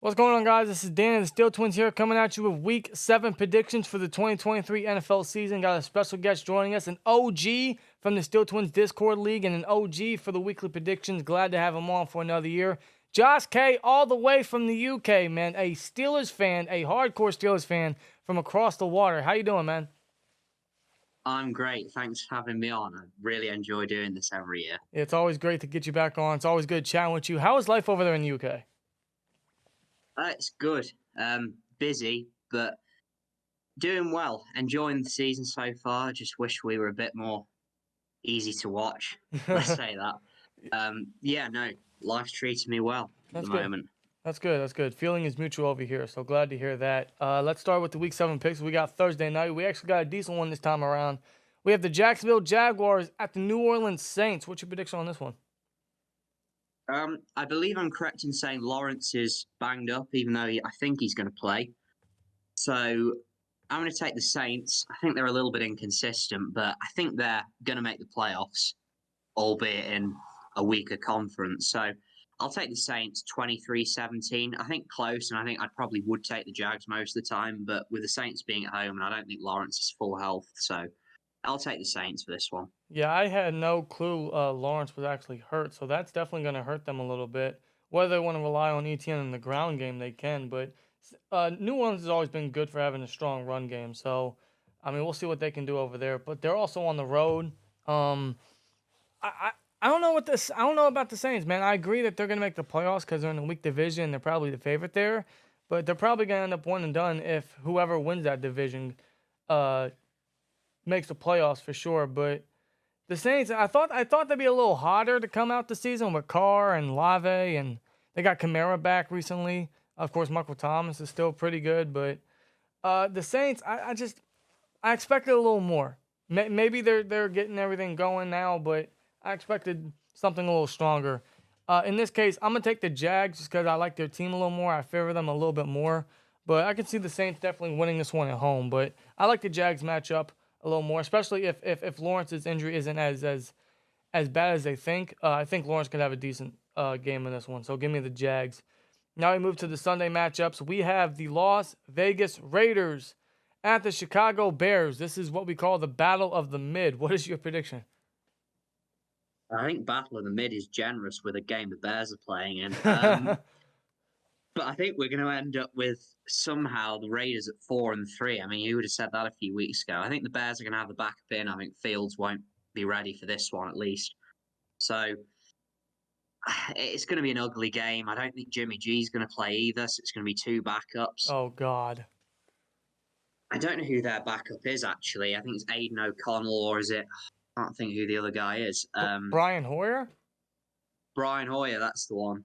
What's going on, guys? This is Dan and the Steel Twins here, coming at you with Week 7 predictions for the 2023 NFL season. Got a special guest joining us, an OG from the Steel Twins Discord League and an OG for the weekly predictions. Glad to have him on for another year. Josh K, all the way from the UK, man. A Steelers fan, a hardcore Steelers fan from across the water. How you doing, man? I'm great. Thanks for having me on. I really enjoy doing this every year. It's always great to get you back on. It's always good chatting with you. How is life over there in the UK? It's good. Busy, but doing well. Enjoying the season so far. Just wish we were a bit more easy to watch. Let's say that. Yeah, no, life's treating me well at the That's good. moment. That's good. That's good. Feeling is mutual over here, so glad to hear that. Let's start with the Week 7 picks. We got Thursday night. We actually got a decent one this time around. We have the Jacksonville Jaguars at the New Orleans Saints. What's your prediction on this one? I believe I'm correct in saying Lawrence is banged up, even though I think he's going to play. So I'm going to take the Saints. I think they're a little bit inconsistent, but I think they're going to make the playoffs, albeit in a weaker conference. So I'll take the Saints 23-17. I think close, and I think I probably would take the Jags most of the time, but with the Saints being at home, and I don't think Lawrence is full health, so I'll take the Saints for this one. Yeah, I had no clue Lawrence was actually hurt, so that's definitely going to hurt them a little bit. Whether they want to rely on ETN in the ground game, they can, but New Orleans has always been good for having a strong run game. So, I mean, we'll see what they can do over there. But they're also on the road. I don't know what this. I don't know about the Saints, man. I agree that they're going to make the playoffs because they're in a weak division. They're probably the favorite there, but they're probably going to end up one and done if whoever wins that division makes the playoffs for sure. But the Saints, I thought they'd be a little hotter to come out the season with Carr and Lave, and they got Kamara back recently. Of course, Michael Thomas is still pretty good, but the Saints, I expected a little more. Maybe they're getting everything going now, but I expected something a little stronger. In this case, I'm gonna take the Jags just because I like their team a little more. I favor them a little bit more, but I can see the Saints definitely winning this one at home. But I like the Jags matchup a little more, especially if Lawrence's injury isn't as bad as they think. I think Lawrence could have a decent game in this one. So give me the Jags. Now we move to the Sunday matchups. We have the Las Vegas Raiders at the Chicago Bears. This is what we call the Battle of the Mid. What is your prediction? I think Battle of the Mid is generous with a game the Bears are playing in. But I think we're going to end up with somehow the Raiders at 4-3. I mean, you would have said that a few weeks ago. I think the Bears are going to have the backup in. I think Fields won't be ready for this one at least. So it's going to be an ugly game. I don't think Jimmy G's going to play either. So it's going to be two backups. Oh God. I don't know who their backup is actually. I think it's Aiden O'Connell, or is it? I can't think who the other guy is. Brian Hoyer? Brian Hoyer, that's the one.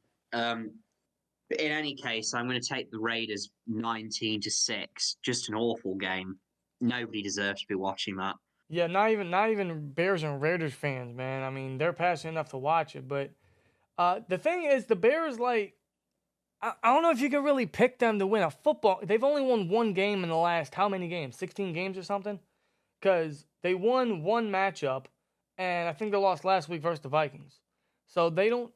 But in any case, I'm going to take the Raiders 19-6. Just an awful game. Nobody deserves to be watching that. Yeah, not even Bears and Raiders fans, man. I mean, they're passionate enough to watch it, but the thing is, the Bears, like, I don't know if you can really pick them to win a football. They've only won one game in the last how many games? 16 games or something? Because they won one matchup, and I think they lost last week versus the Vikings. So they don't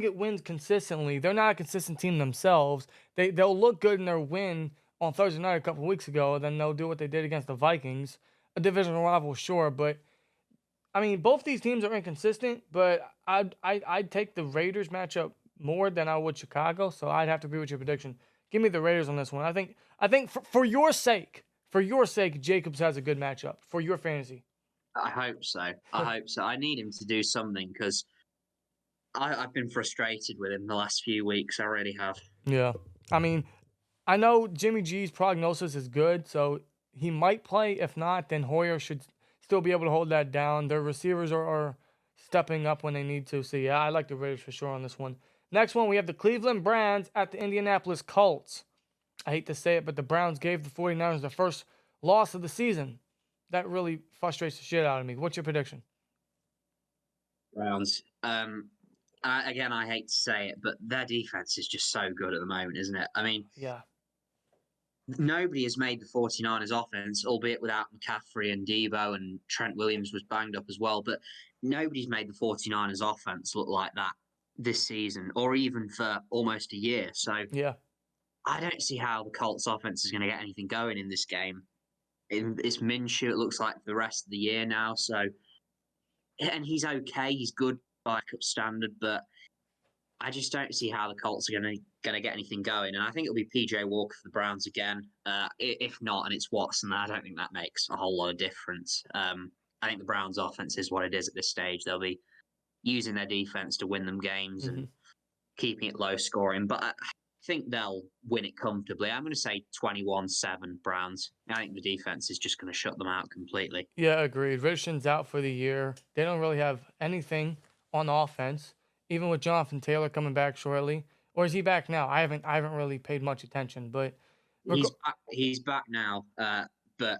get wins consistently. They're not a consistent team themselves. They'll look good in their win on Thursday night a couple weeks ago. Then they'll do what they did against the Vikings, a divisional rival, sure. But I mean, both these teams are inconsistent. But I'd take the Raiders matchup more than I would Chicago. So I'd have to agree with your prediction. Give me the Raiders on this one. I think for your sake, Jacobs has a good matchup for your fantasy. I hope so. I hope so. I need him to do something because I've been frustrated with him the last few weeks. I really have. Yeah. I mean, I know Jimmy G's prognosis is good, so he might play. If not, then Hoyer should still be able to hold that down. Their receivers are stepping up when they need to. So, yeah, I like the Raiders for sure on this one. Next one, we have the Cleveland Browns at the Indianapolis Colts. I hate to say it, but the Browns gave the 49ers their first loss of the season. That really frustrates the shit out of me. What's your prediction? Browns. Again, I hate to say it, but their defense is just so good at the moment, isn't it? I mean, Yeah. nobody has made the 49ers offense, albeit without McCaffrey and Debo, and Trent Williams was banged up as well, but nobody's made the 49ers offense look like that this season, or even for almost a year. So Yeah. I don't see how the Colts offense is going to get anything going in this game. It's Minshew, it looks like, for the rest of the year now. So, and he's okay. He's good by backup standard, but I just don't see how the Colts are going to get anything going. And I think it'll be PJ Walker for the Browns again. If not, and it's Watson, I don't think that makes a whole lot of difference. I think the Browns' offense is what it is at this stage. They'll be using their defense to win them games and keeping it low scoring. But I think they'll win it comfortably. I'm going to say 21-7 Browns. I think the defense is just going to shut them out completely. Yeah, agreed. Richardson's out for the year. They don't really have anything on offense, even with Jonathan Taylor coming back shortly. Or is he back now? I haven't really paid much attention, but he's back now. But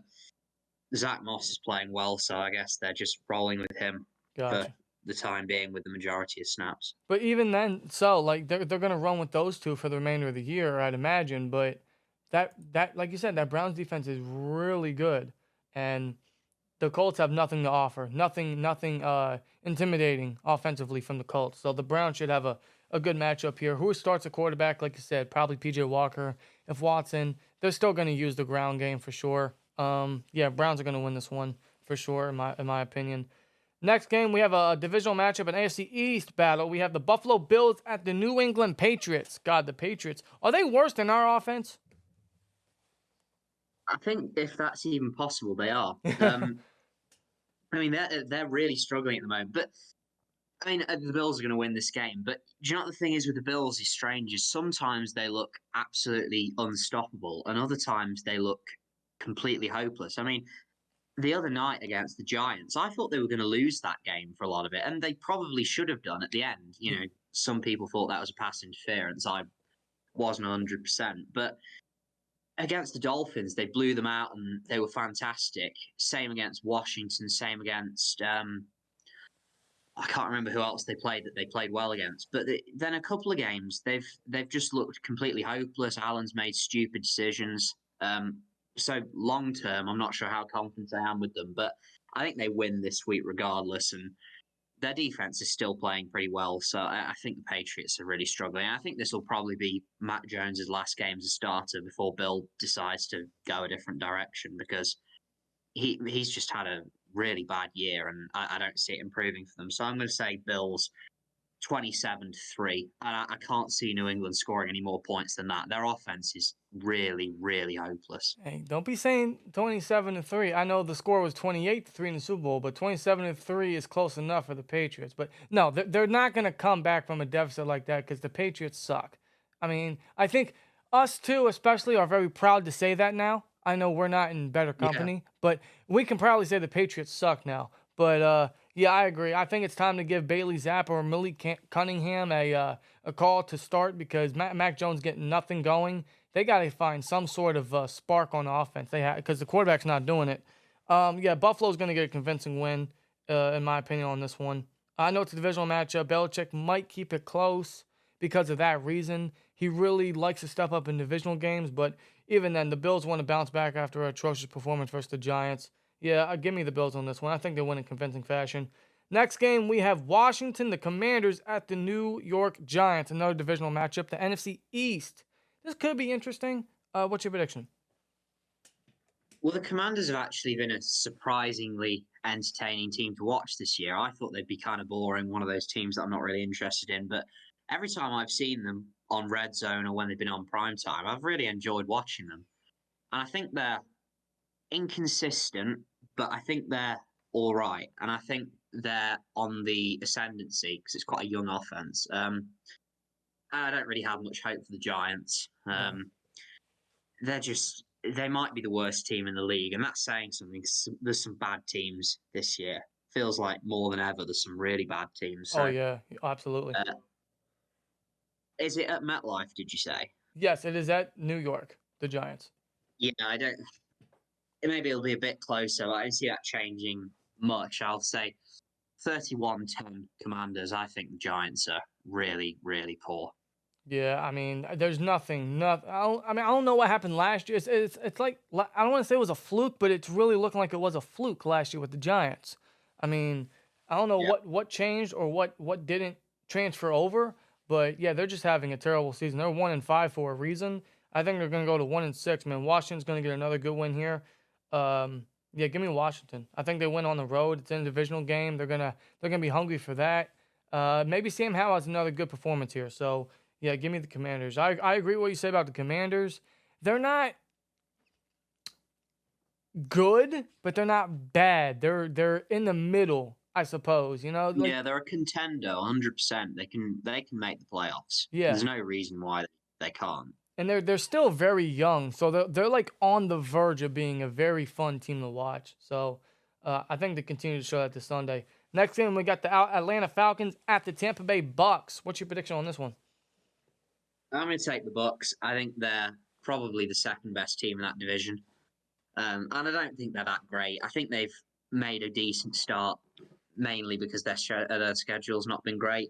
Zach Moss is playing well, so I guess they're just rolling with him for the time being with the majority of snaps. But even then, so like they're gonna run with those two for the remainder of the year, I'd imagine. But that like you said, that Browns defense is really good, and the Colts have nothing to offer, nothing intimidating offensively from the Colts. So the Browns should have a good matchup here. Who starts a quarterback? Like you said, probably PJ Walker. If Watson, they're still going to use the ground game for sure. Yeah, Browns are going to win this one for sure, in my opinion. Next game, we have a divisional matchup, an AFC East battle. We have the Buffalo Bills at the New England Patriots. God, the Patriots. Are they worse than our offense? I think if that's even possible, they are. I mean, they're really struggling at the moment. But I mean, the Bills are going to win this game. But do you know what the thing is with the Bills is strange? Is sometimes they look absolutely unstoppable, and other times they look completely hopeless. I mean, the other night against the Giants, I thought they were going to lose that game for a lot of it, and they probably should have done at the end. You know, some people thought that was a pass interference. I wasn't 100%, but against the Dolphins, they blew them out and they were fantastic. Same against Washington. Same against I can't remember who else they played well against. But then a couple of games, they've just looked completely hopeless. Allen's made stupid decisions. So long term, I'm not sure how confident I am with them, but I think they win this week regardless. And their defense is still playing pretty well. So I think the Patriots are really struggling. I think this will probably be Mac Jones' last game as a starter before Bill decides to go a different direction, because he's just had a really bad year and I don't see it improving for them. So I'm going to say Bills 27-3. And I can't see New England scoring any more points than that. Their offense is really, really hopeless. Hey, don't be saying 27-3. I know the score was 28-3 in the Super Bowl, but 27-3 is close enough for the Patriots. But no, they're not going to come back from a deficit like that because the Patriots suck. I mean, I think us too, especially, are very proud to say that now. I know we're not in better company, but we can proudly say the Patriots suck now. But yeah, I agree. I think it's time to give Bailey Zappa or Malik Cunningham a call to start, because Mac Jones getting nothing going. They got to find some sort of spark on offense. Because the quarterback's not doing it. Yeah, Buffalo's going to get a convincing win, in my opinion, on this one. I know it's a divisional matchup. Belichick might keep it close because of that reason. He really likes to step up in divisional games, but even then, the Bills want to bounce back after an atrocious performance versus the Giants. Yeah, give me the Bills on this one. I think they win in convincing fashion. Next game, we have Washington, the Commanders, at the New York Giants. Another divisional matchup, the NFC East. This could be interesting. What's your prediction? Well, the Commanders have actually been a surprisingly entertaining team to watch this year. I thought they'd be kind of boring, one of those teams that I'm not really interested in. But every time I've seen them on Red Zone or when they've been on prime time, I've really enjoyed watching them. And I think they're inconsistent, but I think they're all right. And I think they're on the ascendancy because it's quite a young offense. I don't really have much hope for the Giants. They might be the worst team in the league, and that's saying something. There's some bad teams this year. Feels like more than ever there's some really bad teams. So, oh, yeah, absolutely. Is it at MetLife, did you say? Yes, it is at New York, the Giants. Yeah, I don't. Maybe it'll be a bit closer. I don't see that changing much. I'll say 31-10 Commanders. I think the Giants are really, really poor. Yeah, I mean, there's nothing. I don't know what happened last year. It's like, I don't want to say it was a fluke, but it's really looking like it was a fluke last year with the Giants. I mean, I don't know what changed or what didn't transfer over. But yeah, they're just having a terrible season. They're 1-5 for a reason. I think they're going to go to 1-6. Man, Washington's going to get another good win here. Yeah, give me Washington. I think they win on the road. It's in a divisional game. They're gonna be hungry for that. Maybe Sam Howell has another good performance here. So yeah, give me the Commanders. I agree with what you say about the Commanders. They're not good, but they're not bad. They're in the middle, I suppose. You know, like Yeah, they're a contender, 100%. They can make the playoffs. yeah. There's no reason why they can't. And they're still very young, so they're like on the verge of being a very fun team to watch. So I think they continue to show that this Sunday. Next game, we got the Atlanta Falcons at the Tampa Bay Bucks. What's your prediction on this one? I'm going to take the Bucks. I think they're probably the second best team in that division, and I don't think they're that great. I think they've made a decent start, mainly because their schedule's not been great.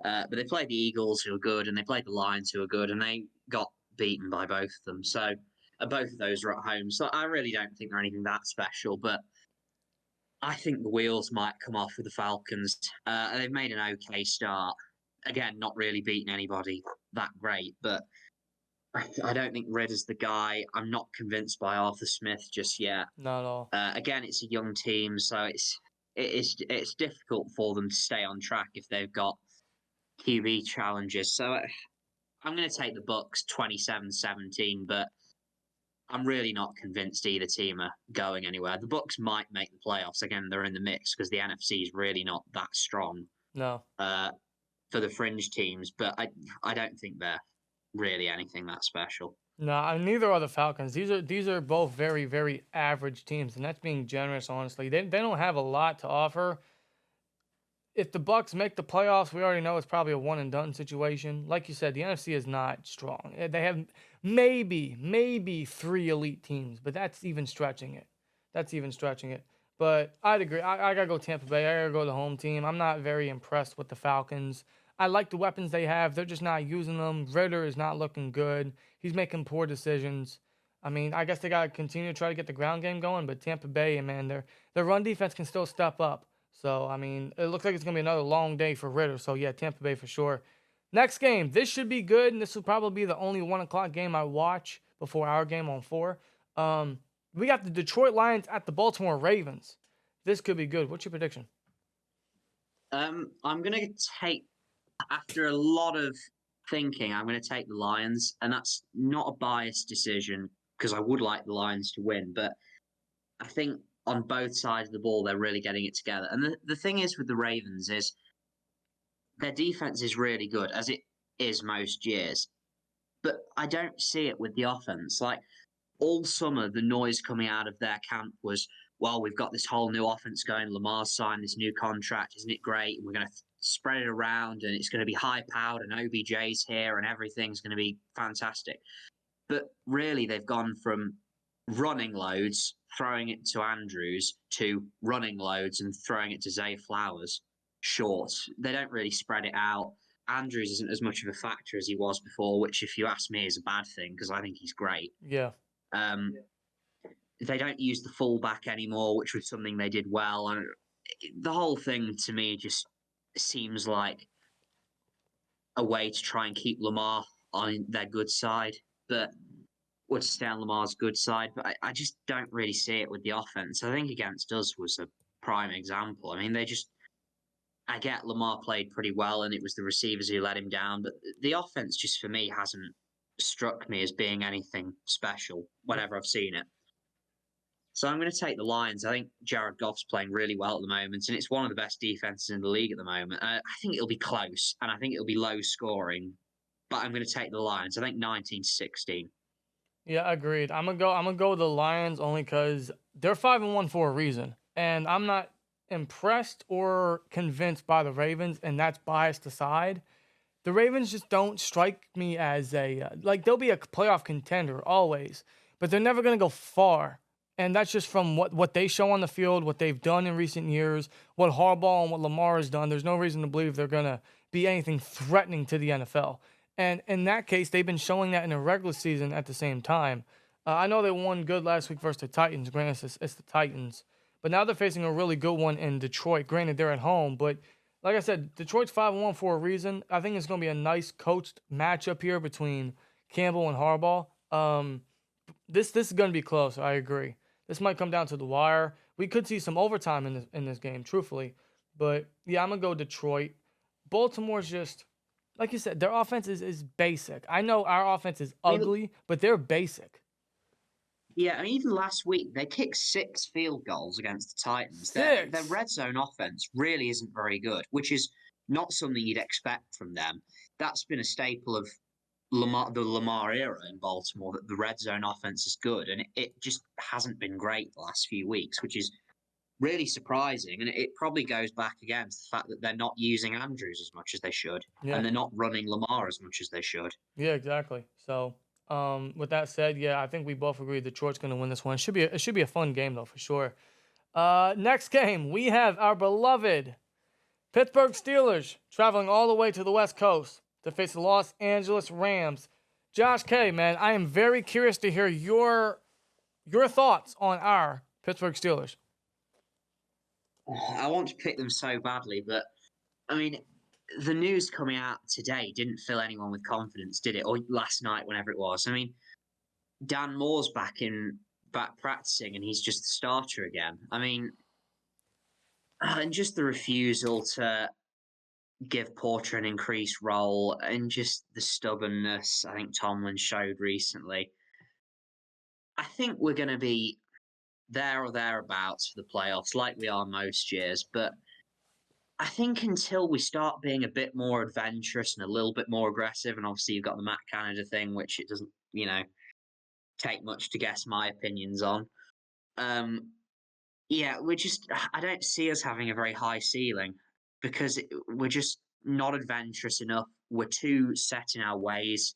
But they played the Eagles, who are good, and they played the Lions, who are good, and they got beaten by both of them. So both of those are at home. So I really don't think they're anything that special. But I think the wheels might come off with the Falcons. They've made an okay start. Again, not really beating anybody that great. But I don't think Ridder's the guy. I'm not convinced by Arthur Smith just yet. Not at all. Again, it's a young team, so it's difficult for them to stay on track if they've got QB challenges. So I'm going to take the Bucks 27-17, but I'm really not convinced either team are going anywhere. The Bucks might make the playoffs. Again, they're in the mix because the NFC is really not that strong. No. For the fringe teams, but I don't think they're really anything that special. No, neither are the Falcons. These are both very, very average teams, and that's being generous, honestly. They don't have a lot to offer. If the Bucks make the playoffs, we already know it's probably a one and done situation. Like you said, the NFC is not strong. They have maybe 3 elite teams, but that's even stretching it. But I'd agree. I gotta go Tampa Bay. I gotta go the home team. I'm not very impressed with the Falcons. I like the weapons they have. They're just not using them. Ridder is not looking good. He's making poor decisions. I mean, I guess they gotta continue to try to get the ground game going. But Tampa Bay, man, their run defense can still step up. So, I mean, it looks like it's going to be another long day for Ridder. So, yeah, Tampa Bay for sure. Next game. This should be good, and this will probably be the only 1 o'clock game I watch before our game on 4. We got the Detroit Lions at the Baltimore Ravens. This could be good. What's your prediction? I'm going to take, after a lot of thinking, I'm going to take the Lions, and that's not a biased decision because I would like the Lions to win, but I think on both sides of the ball, they're really getting it together. And the thing is with the Ravens is their defense is really good, as it is most years. But I don't see it with the offense. Like, all summer, the noise coming out of their camp was, well, we've got this whole new offense going. Lamar's signed this new contract. Isn't it great? We're going to spread it around, and it's going to be high-powered, and OBJ's here, and everything's going to be fantastic. But really, they've gone from running loads, throwing it to Andrews, to running loads and throwing it to Zay Flowers short. They don't really spread it out. Andrews isn't as much of a factor as he was before, which, if you ask me, is a bad thing because I think he's great. Yeah. They don't use the fullback anymore, which was something they did well. And the whole thing, to me, just seems like a way to try and keep Lamar on their good side. But or to stay on Lamar's good side, but I just don't really see it with the offense. I think against us was a prime example. I mean, I get Lamar played pretty well, and it was the receivers who let him down, but the offense just for me hasn't struck me as being anything special whenever I've seen it. So I'm going to take the Lions. I think Jared Goff's playing really well at the moment, and it's one of the best defenses in the league at the moment. I think it'll be close, and I think it'll be low scoring, but I'm going to take the Lions. I think 19-16. Yeah, agreed. I'm gonna go with the Lions only because they're 5-1 for a reason, and I'm not impressed or convinced by the Ravens, and that's biased aside. The Ravens just don't strike me as they'll be a playoff contender always, but they're never gonna go far, and that's just from what they show on the field, what they've done in recent years, what Harbaugh and what Lamar has done. There's no reason to believe they're gonna be anything threatening to the NFL. And in that case, they've been showing that in the regular season at the same time. I know they won good last week versus the Titans. Granted, it's the Titans. But now they're facing a really good one in Detroit. Granted, they're at home. But like I said, Detroit's 5-1 for a reason. I think it's going to be a nice coached matchup here between Campbell and Harbaugh. This is going to be close. I agree. This might come down to the wire. We could see some overtime in this game, truthfully. But yeah, I'm gonna go Detroit. Baltimore's just like you said, their offense is basic. I know our offense is I mean, ugly, but they're basic. yeah, and even last week they kicked 6 field goals against the Titans. Their Six. red zone offense really isn't very good, which is not something you'd expect from them. That's been a staple of the Lamar era in Baltimore, that the red zone offense is good, and it just hasn't been great the last few weeks, which is really surprising. And it probably goes back again to the fact that they're not using Andrews as much as they should, Yeah. and they're not running Lamar as much as they should. Yeah, exactly. So, with that said, yeah, I think we both agree Detroit's going to win this one. It should be a fun game though, for sure. Next game, we have our beloved Pittsburgh Steelers traveling all the way to the West Coast to face the Los Angeles Rams. Josh K, man, I am very curious to hear your thoughts on our Pittsburgh Steelers. I want to pick them so badly, but I mean, the news coming out today didn't fill anyone with confidence, did it? Or last night, whenever it was. I mean, Dan Moore's back practicing, and he's just the starter again. I mean, and just the refusal to give Porter an increased role, and just the stubbornness I think Tomlin showed recently. I think we're going to be there or thereabouts for the playoffs, like we are most years. But I think until we start being a bit more adventurous and a little bit more aggressive, and obviously you've got the Matt Canada thing, which it doesn't, take much to guess my opinions on. Yeah, I don't see us having a very high ceiling because we're just not adventurous enough. We're too set in our ways.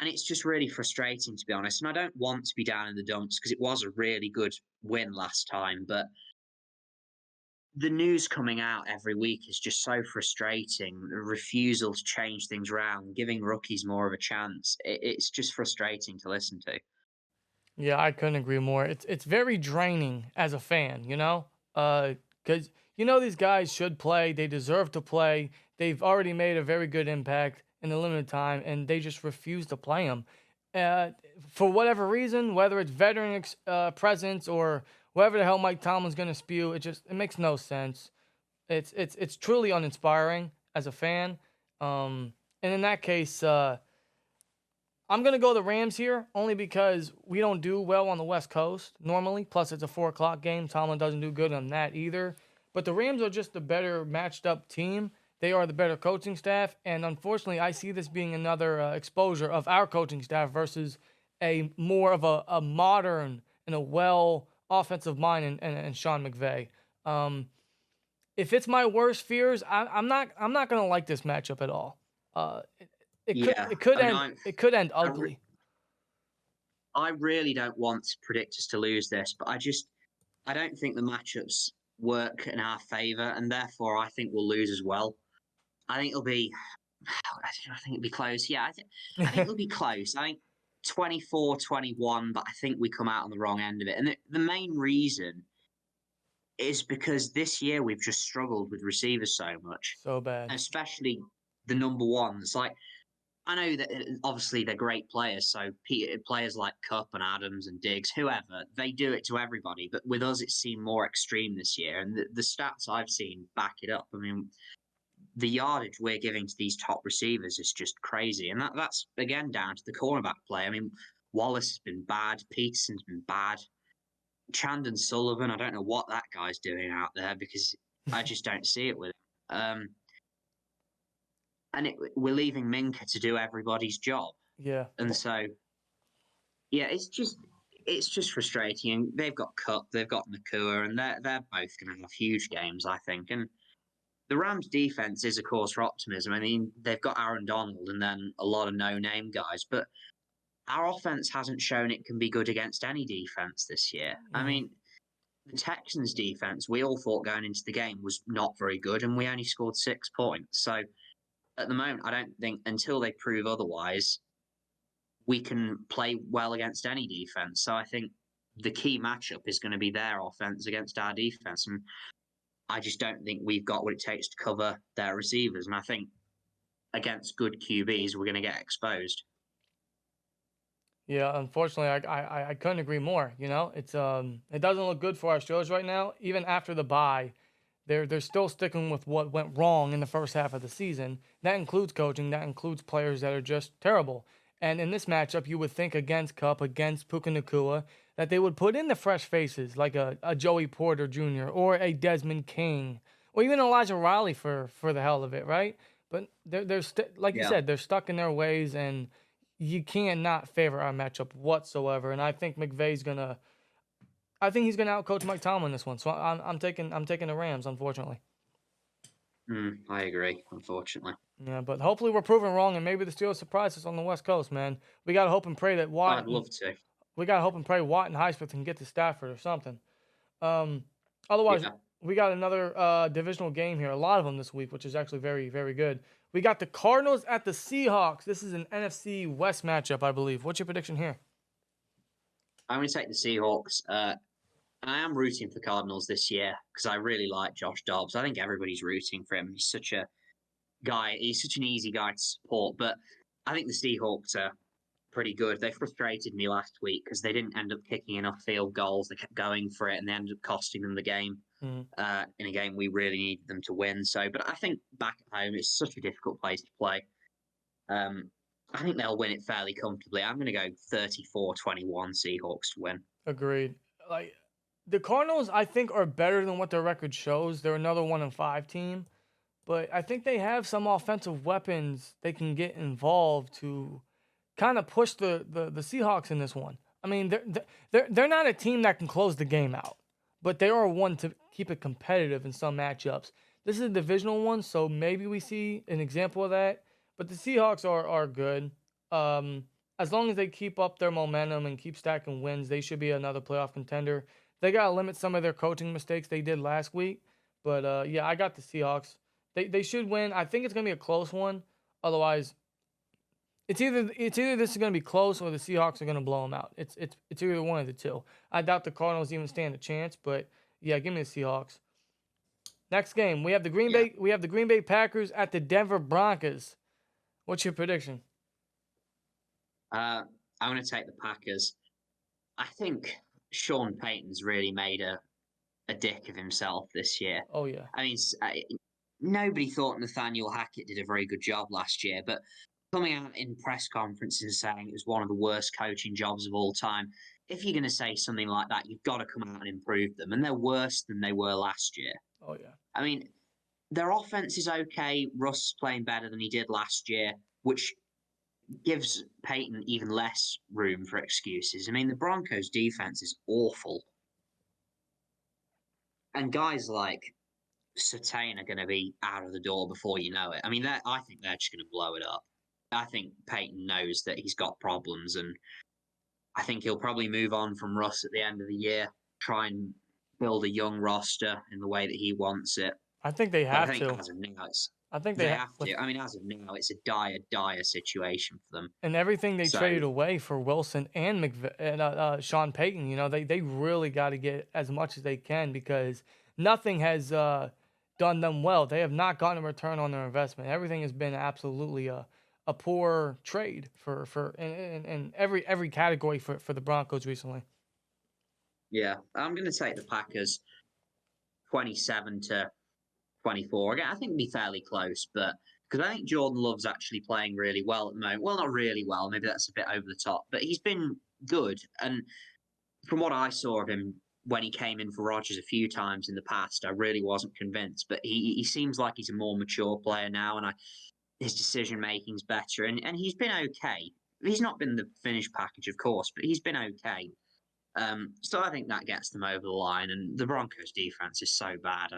And it's just really frustrating, to be honest. And I don't want to be down in the dumps because it was a really good win last time. But the news coming out every week is just so frustrating. The refusal to change things around, giving rookies more of a chance. It's just frustrating to listen to. Yeah, I couldn't agree more. It's very draining as a fan, because these guys should play. They deserve to play. They've already made a very good impact in a limited time, and they just refuse to play them. For whatever reason, whether it's veteran presence or whatever the hell Mike Tomlin's going to spew, it makes no sense. It's truly uninspiring as a fan. And in that case, I'm going to go the Rams here only because we don't do well on the West Coast normally. Plus, it's a 4 o'clock game. Tomlin doesn't do good on that either. But the Rams are just the better matched up team. They are the better coaching staff. And unfortunately, I see this being another exposure of our coaching staff versus a more of a modern and a well offensive mind and Sean McVay. If it's my worst fears, I'm not going to like this matchup at all. It could end ugly. I really don't want to predict us to lose this, but I don't think the matchups work in our favour, and therefore I think we'll lose as well. I think it'll be close. Yeah, I think it'll be close. I think 24-21, but I think we come out on the wrong end of it. And the main reason is because this year we've just struggled with receivers so much. So bad. Especially the number ones. Like, I know that obviously they're great players, so players like Kupp and Adams and Diggs, whoever, they do it to everybody. But with us, it seemed more extreme this year. And the stats I've seen back it up. I mean, the yardage we're giving to these top receivers is just crazy. And that's, again, down to the cornerback play. I mean, Wallace has been bad. Peterson's been bad. Chandon Sullivan, I don't know what that guy's doing out there because I just don't see it with him. And we're leaving Minka to do everybody's job. Yeah. And so, yeah, it's just frustrating. And they've got Kupp, they've got Nakua, and they're both going to have huge games, I think. And the Rams' defense is a cause for optimism. I mean, they've got Aaron Donald and then a lot of no-name guys, but our offense hasn't shown it can be good against any defense this year. Mm. I mean, the Texans' defense, we all thought going into the game was not very good, and we only scored 6 points. So at the moment, I don't think until they prove otherwise, we can play well against any defense. So I think the key matchup is going to be their offense against our defense. And I just don't think we've got what it takes to cover their receivers. And I think against good QBs, we're going to get exposed. Yeah, unfortunately, I couldn't agree more. It doesn't look good for our Steelers right now. Even after the bye, they're still sticking with what went wrong in the first half of the season. That includes coaching. That includes players that are just terrible. And in this matchup, you would think against Cup, against Puka Nacua, that they would put in the fresh faces like a Joey Porter Jr. or a Desmond King or even Elijah Riley for the hell of it, right? But like you Yeah. said, they're stuck in their ways, and you cannot favor our matchup whatsoever. And I think I think he's gonna outcoach Mike Tomlin this one. So I'm taking the Rams, unfortunately. I agree, unfortunately. Yeah, but hopefully we're proven wrong, and maybe the Steelers surprise us on the West Coast, man. We gotta hope and pray that I'd love to. We gotta hope and pray Watt and Highsmith can get to Stafford or something. Um, Otherwise, Yeah. we got another divisional game here. A lot of them this week, which is actually very, very good. We got the Cardinals at the Seahawks. This is an NFC West matchup, I believe. What's your prediction here? I'm going to take the Seahawks. I am rooting for Cardinals this year because I really like Josh Dobbs. I think everybody's rooting for him. He's such a guy. He's such an easy guy to support. But I think the Seahawks are pretty good. They frustrated me last week because they didn't end up kicking enough field goals. They kept going for it, and they ended up costing them the game in a game we really needed them to win. So, but I think back at home, it's such a difficult place to play. I think they'll win it fairly comfortably. I'm going to go 34-21 Seahawks to win. Agreed. Like the Cardinals, I think are better than what their record shows. They're another 1-5 team, but I think they have some offensive weapons they can get involved to kind of push the Seahawks in this one. I mean, they're not a team that can close the game out, but they are one to keep it competitive in some matchups. This is a divisional one, so maybe we see an example of that. But the Seahawks are good. As long as they keep up their momentum and keep stacking wins, they should be another playoff contender. They got to limit some of their coaching mistakes they did last week. But, yeah, I got the Seahawks. They should win. I think it's going to be a close one. Otherwise, it's either this is going to be close or the Seahawks are going to blow them out. It's either one of the two. I doubt the Cardinals even stand a chance. But, yeah, give me the Seahawks. Next game, we have the Green Bay Packers at the Denver Broncos. What's your prediction? I'm going to take the Packers. I think Sean Payton's really made a dick of himself this year. Oh, yeah. I mean, nobody thought Nathaniel Hackett did a very good job last year, but coming out in press conferences and saying it was one of the worst coaching jobs of all time, if you're going to say something like that, you've got to come out and improve them. And they're worse than they were last year. Oh, yeah. I mean, their offense is okay. Russ is playing better than he did last year, which gives Peyton even less room for excuses. I mean, the Broncos' defense is awful. And guys like Surtain are going to be out of the door before you know it. I mean, I think they're just going to blow it up. I think Peyton knows that he's got problems, and I think he'll probably move on from Russ at the end of the year, try and build a young roster in the way that he wants it. I think they have to. As of now, I think they have to. I mean, as of now, it's a dire situation for them. And everything they traded away for Wilson and Sean Payton, they really got to get as much as they can because nothing has done them well. They have not gotten a return on their investment. Everything has been absolutely a poor trade in every category for the Broncos recently. Yeah, I'm going to take the Packers 27-24. Again, I think it'll be fairly close, but because I think Jordan Love's actually playing really well at the moment. Well, not really well. Maybe that's a bit over the top, but he's been good. And from what I saw of him when he came in for Rodgers a few times in the past, I really wasn't convinced. But he seems like he's a more mature player now, and his decision making's better. And he's been okay. He's not been the finished package, of course, but he's been okay. So I think that gets them over the line. And the Broncos' defense is so bad.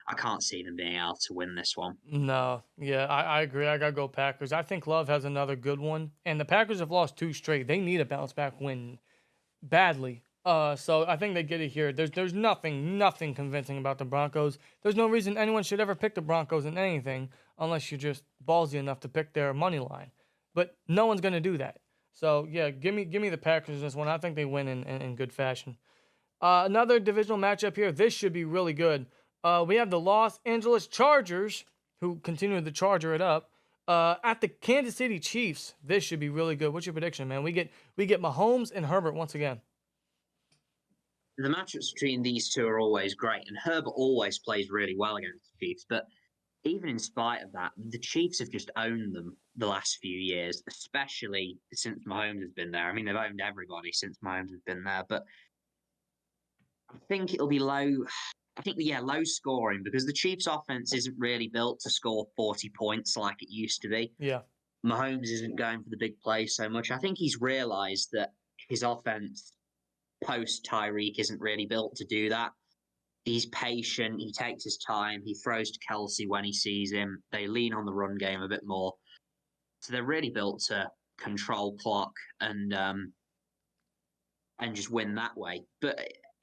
I can't see them being able to win this one. No, yeah, I agree. I gotta go Packers. I think Love has another good one, and the Packers have lost 2 straight. They need a bounce back win badly. So I think they get it here. There's nothing convincing about the Broncos. There's no reason anyone should ever pick the Broncos in anything unless you're just ballsy enough to pick their money line. But no one's gonna do that. So yeah, give me the Packers in this one. I think they win in good fashion. Another divisional matchup here. This should be really good. We have the Los Angeles Chargers, who continue to charger it up, at the Kansas City Chiefs. This should be really good. What's your prediction, man? We get Mahomes and Herbert once again. The matchups between these two are always great, and Herbert always plays really well against the Chiefs. But even in spite of that, the Chiefs have just owned them the last few years, especially since Mahomes has been there. I mean, they've owned everybody since Mahomes has been there, but I think it'll be low. I think, yeah, low scoring because the Chiefs' offense isn't really built to score 40 points like it used to be. Yeah. Mahomes isn't going for the big plays so much. I think he's realized that his offense post Tyreek isn't really built to do that. He's patient. He takes his time. He throws to Kelsey when he sees him. They lean on the run game a bit more. So they're really built to control clock and just win that way.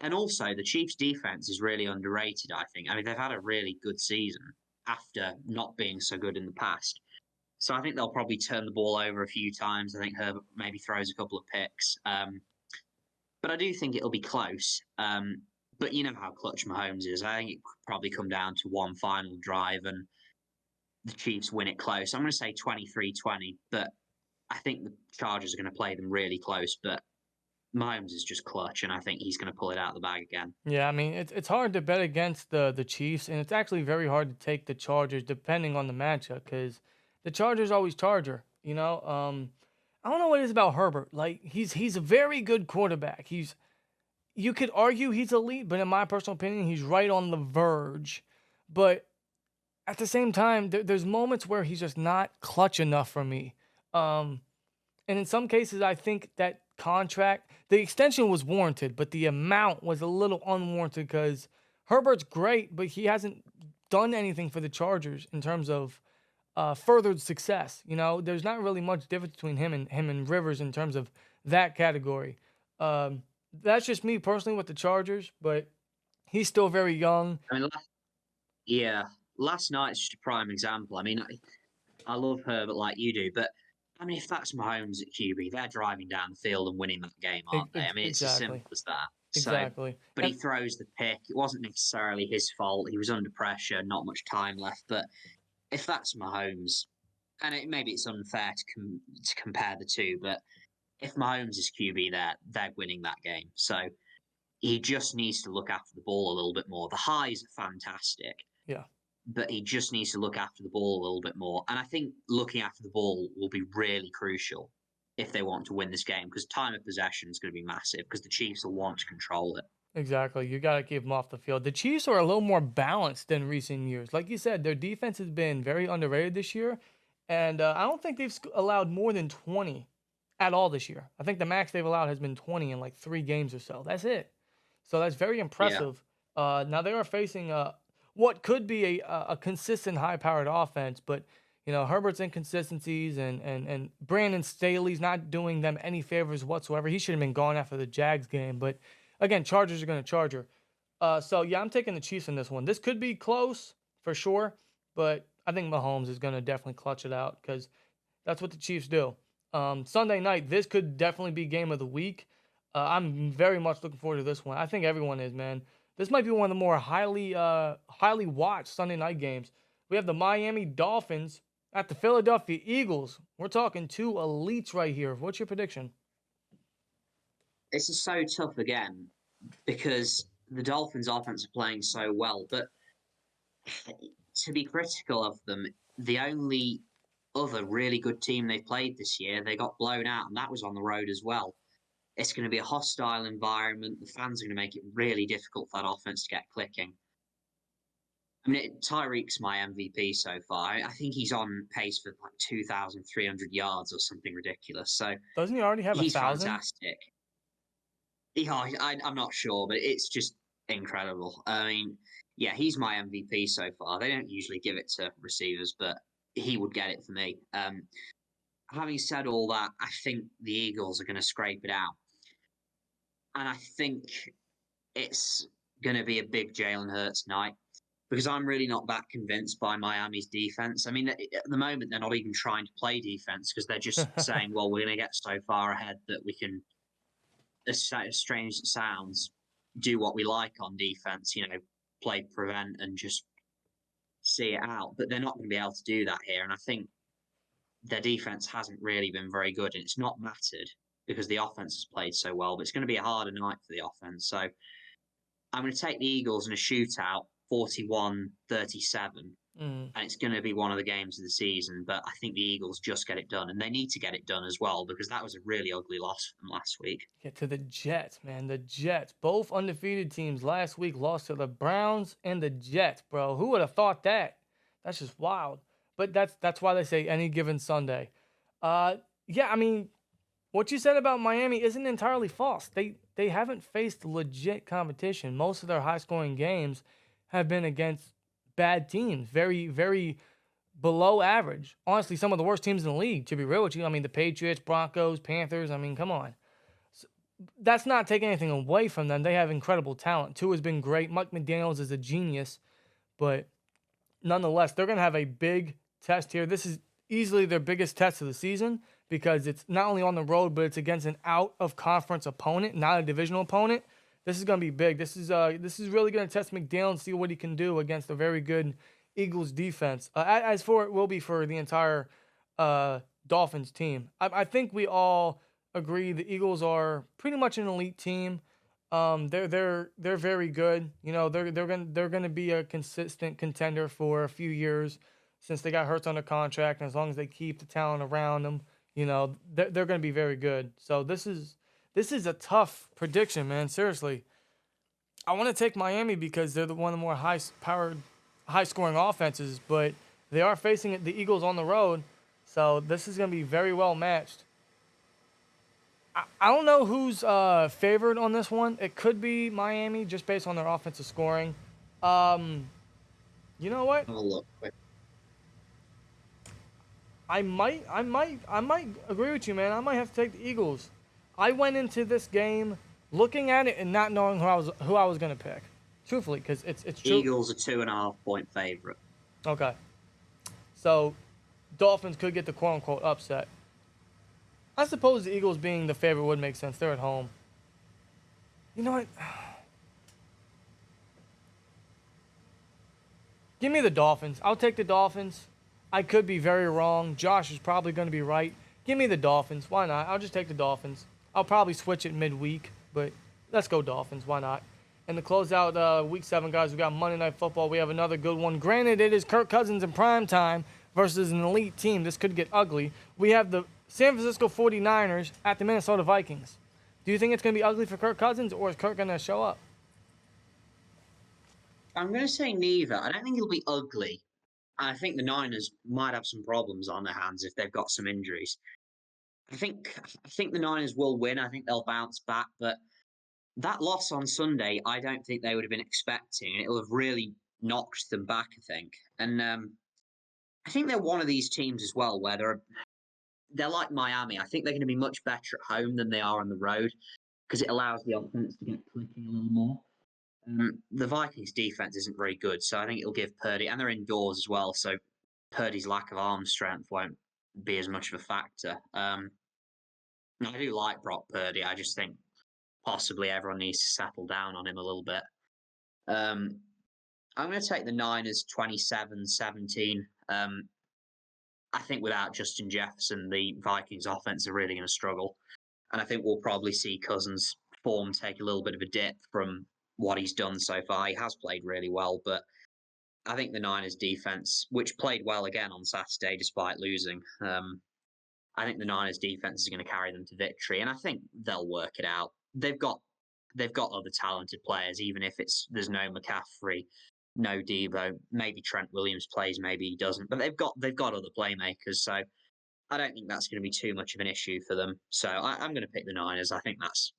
And also the Chiefs' defense is really underrated, I think. I mean, they've had a really good season after not being so good in the past. So I think they'll probably turn the ball over a few times. I think Herbert maybe throws a couple of picks. But I do think it'll be close. But you know how clutch Mahomes is. I think it could probably come down to one final drive and the Chiefs win it close. I'm going to say 23-20, but I think the Chargers are going to play them really close. But Mahomes is just clutch, and I think he's going to pull it out of the bag again. Yeah, I mean it's hard to bet against the Chiefs, and it's actually very hard to take the Chargers depending on the matchup because the Chargers always charger. I don't know what it is about Herbert. Like he's a very good quarterback. You could argue he's elite, but in my personal opinion, he's right on the verge. But at the same time, there's moments where he's just not clutch enough for me. Um, and in some cases, I think that contract, the extension was warranted, but the amount was a little unwarranted because Herbert's great, but he hasn't done anything for the Chargers in terms of furthered success. There's not really much difference between him and Rivers in terms of that category. That's just me personally with the Chargers, but he's still very young. I mean, yeah, last night's just a prime example. I mean, I love Herbert like you do, but I mean, if that's Mahomes at QB, they're driving down the field and winning that game, aren't they? I mean, it's as Exactly. simple as that. So, Exactly. but he throws the pick. It wasn't necessarily his fault. He was under pressure, not much time left. But if that's Mahomes, and maybe it's unfair to compare the two, but if Mahomes is QB, they're winning that game. So he just needs to look after the ball a little bit more. The highs are fantastic. Yeah. But he just needs to look after the ball a little bit more. And I think looking after the ball will be really crucial if they want to win this game because time of possession is going to be massive because the Chiefs will want to control it. Exactly. You got to keep them off the field. The Chiefs are a little more balanced than recent years. Like you said, their defense has been very underrated this year. And I don't think they've allowed more than 20 at all this year. I think the max they've allowed has been 20 in like 3 games or so. That's it. So that's very impressive. Yeah. Now they are facing what could be a consistent high-powered offense, but Herbert's inconsistencies and Brandon Staley's not doing them any favors whatsoever. He should have been gone after the Jags game, but again, Chargers are going to charger. So yeah, I'm taking the Chiefs in this one. This could be close for sure, but I think Mahomes is going to definitely clutch it out because that's what the Chiefs do. Sunday night, this could definitely be game of the week. I'm very much looking forward to this one. I think everyone is, man. This might be one of the more highly watched Sunday night games. We have the Miami Dolphins at the Philadelphia Eagles. We're talking 2 elites right here. What's your prediction? This is so tough again because the Dolphins' offense are playing so well. But to be critical of them, the only other really good team they played this year, they got blown out, and that was on the road as well. It's going to be a hostile environment. The fans are going to make it really difficult for that offense to get clicking. I mean, Tyreek's my MVP so far. I think he's on pace for like 2,300 yards or something ridiculous. So doesn't he already have 1,000? He's fantastic. Yeah, I'm not sure, but it's just incredible. I mean, yeah, he's my MVP so far. They don't usually give it to receivers, but he would get it for me. Having said all that, I think the Eagles are going to scrape it out. And I think it's going to be a big Jalen Hurts night because I'm really not that convinced by Miami's defense. I mean, at the moment, they're not even trying to play defense because they're just saying, well, we're going to get so far ahead that we can, as strange as it sounds, do what we like on defense. play prevent and just see it out. But they're not going to be able to do that here. And I think their defense hasn't really been very good, and it's not mattered because the offense has played so well. But it's going to be a harder night for the offense. So I'm going to take the Eagles in a shootout, 41-37. And it's going to be one of the games of the season. But I think the Eagles just get it done. And they need to get it done as well because that was a really ugly loss from last week. Get to the Jets, man. The Jets. Both undefeated teams last week lost to the Browns and the Jets, bro. Who would have thought that? That's just wild. But that's why they say any given Sunday. Yeah, I mean, what you said about Miami isn't entirely false. They haven't faced legit competition. Most of their high-scoring games have been against bad teams, very, very below average. Honestly, some of the worst teams in the league, to be real with you. I mean, the Patriots, Broncos, Panthers. I mean, come on. So, that's not taking anything away from them. They have incredible talent. Tua has been great. Mike McDaniels is a genius. But nonetheless, they're going to have a big test here. This is easily their biggest test of the season because it's not only on the road, but it's against an out-of-conference opponent, not a divisional opponent. This is going to be big. This is really going to test McDaniel and see what he can do against a very good Eagles defense. As for it will be for the entire Dolphins team. I think we all agree the Eagles are pretty much an elite team. They're very good. You know, they're going to be a consistent contender for a few years since they got Hurts under contract, and as long as they keep the talent around them, you know, they're going to be very good. So this is a tough prediction, man. Seriously. I want to take Miami because they're one of the more high-powered, high-scoring offenses, but they are facing the Eagles on the road, so this is going to be very well matched. I don't know who's favored on this one. It could be Miami just based on their offensive scoring. You know what? Have a look. I might agree with you, man. I might have to take the Eagles. I went into this game looking at it and not knowing who I was going to pick. Truthfully, because it's true. Eagles are 2.5-point favorite. Okay. So, Dolphins could get the quote-unquote upset. I suppose the Eagles being the favorite would make sense. They're at home. You know what? Give me the Dolphins. I'll take the Dolphins. I could be very wrong. Josh is probably going to be right. Give me the Dolphins. Why not? I'll just take the Dolphins. I'll probably switch it midweek, but let's go Dolphins. Why not? And to close out Week 7, guys, we got Monday Night Football. We have another good one. Granted, it is Kirk Cousins in prime time versus an elite team. This could get ugly. We have the San Francisco 49ers at the Minnesota Vikings. Do you think it's going to be ugly for Kirk Cousins, or is Kirk going to show up? I'm going to say neither. I don't think it'll be ugly. I think the Niners might have some problems on their hands if they've got some injuries. I think the Niners will win. I think they'll bounce back, but that loss on Sunday, I don't think they would have been expecting. It'll have really knocked them back, I think. And I think they're one of these teams as well where they're like Miami. I think they're going to be much better at home than they are on the road because it allows the offense to get clicking a little more. The Vikings' defense isn't very good, so I think it'll give Purdy, and they're indoors as well, so Purdy's lack of arm strength won't be as much of a factor. I do like Brock Purdy. I just think possibly everyone needs to settle down on him a little bit. I'm going to take the Niners 27-17. I think without Justin Jefferson, the Vikings offense are really going to struggle. And I think we'll probably see Cousins' form take a little bit of a dip from what he's done so far. He has played really well, but I think the Niners defense, which played well again on Saturday despite losing, I think the Niners defense is going to carry them to victory, and I think they'll work it out. They've got other talented players, even if there's no McCaffrey, no Debo, maybe Trent Williams plays, maybe he doesn't, but they've got other playmakers, so I don't think that's going to be too much of an issue for them. So I'm going to pick the Niners. I think that's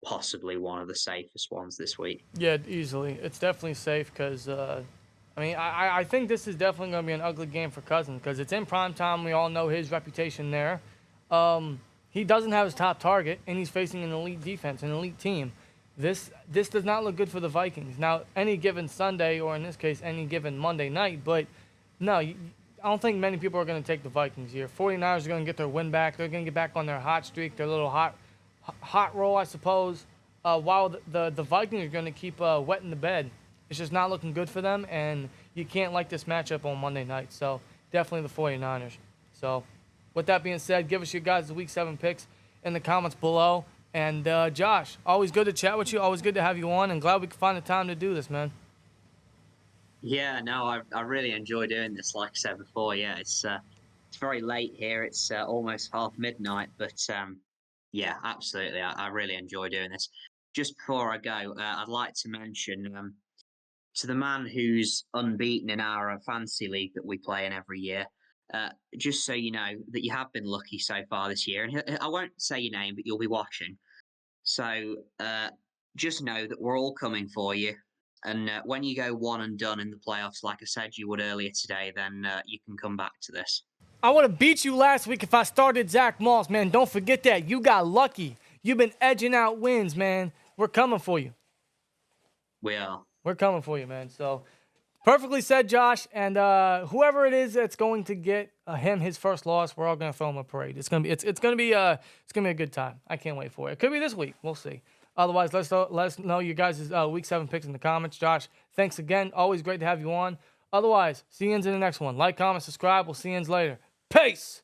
possibly one of the safest ones this week. Yeah, easily. It's definitely safe because, I think this is definitely going to be an ugly game for Cousins because it's in prime time. We all know his reputation there. He doesn't have his top target, and he's facing an elite defense, an elite team. This does not look good for the Vikings. Now, any given Sunday, or in this case, any given Monday night, but no, I don't think many people are going to take the Vikings here. 49ers are going to get their win back. They're going to get back on their hot streak, their little hot roll, I suppose, while the Vikings are going to keep wetting the bed It's just not looking good for them, and you can't like this matchup on Monday night. So definitely the 49ers. So with that being said, give us your guys' Week 7 picks in the comments below. And Josh, always good to chat with you. Always good to have you on, and glad we could find the time to do this, man. Yeah, no, I really enjoy doing this. Like I said before, yeah, it's very late here. It's almost half midnight, but yeah, absolutely, I really enjoy doing this. Just before I go, I'd like to mention to the man who's unbeaten in our fantasy league that we play in every year. Just so you know that you have been lucky so far this year, and I won't say your name, but you'll be watching. So just know that we're all coming for you. And when you go one and done in the playoffs, like I said you would earlier today, then you can come back to this. I would have beat you last week if I started Zach Moss, man. Don't forget that. You got lucky. You've been edging out wins, man. We're coming for you. We are. We're coming for you, man. So perfectly said, Josh. And whoever it is that's going to get him his first loss, we're all gonna throw him a parade. It's gonna be a good time. I can't wait for it. It could be this week. We'll see. Otherwise, let us know your guys' Week 7 picks in the comments. Josh, thanks again. Always great to have you on. Otherwise, see you in the next one. Like, comment, subscribe. We'll see you later. Peace!